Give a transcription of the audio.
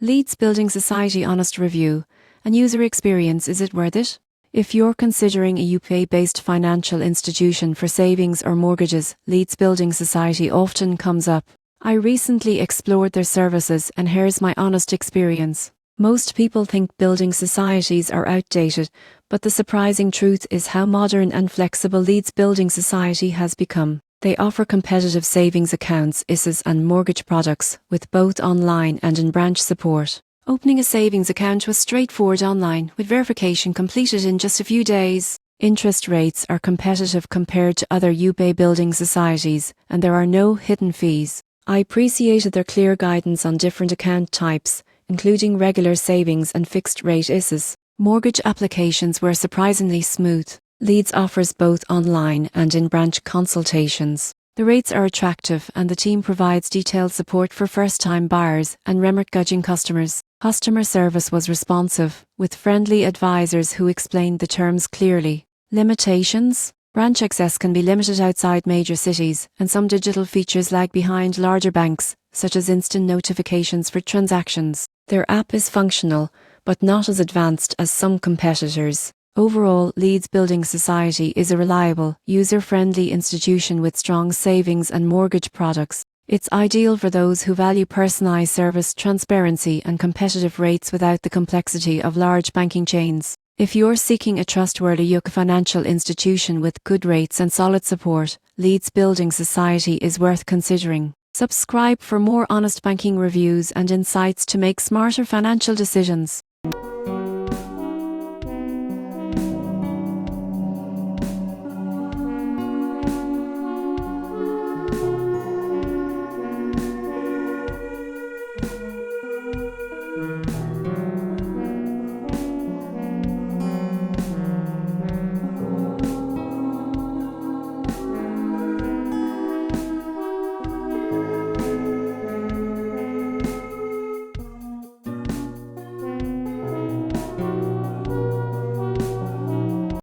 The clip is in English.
Leeds Building Society Honest Review and User Experience. Is it worth it? If you're considering a UK-based financial institution for savings or mortgages, Leeds Building Society often comes up. I recently explored their services and here's my honest experience. Most people think building societies are outdated, but the surprising truth is how modern and flexible Leeds Building Society has become. They offer competitive savings accounts, ISAs and mortgage products, with both online and in-branch support. Opening a savings account was straightforward online, with verification completed in just a few days. Interest rates are competitive compared to other UK building societies, and there are no hidden fees. I appreciated their clear guidance on different account types, including regular savings and fixed-rate ISAs. Mortgage applications were surprisingly smooth. Leeds offers both online and in-branch consultations. The rates are attractive and the team provides detailed support for first-time buyers and remortgaging customers. Customer service was responsive, with friendly advisors who explained the terms clearly. Limitations? Branch access can be limited outside major cities, and some digital features lag behind larger banks, such as instant notifications for transactions. Their app is functional, but not as advanced as some competitors. Overall, Leeds Building Society is a reliable, user-friendly institution with strong savings and mortgage products. It's ideal for those who value personalised service, transparency and competitive rates without the complexity of large banking chains. If you're seeking a trustworthy UK financial institution with good rates and solid support, Leeds Building Society is worth considering. Subscribe for more honest banking reviews and insights to make smarter financial decisions.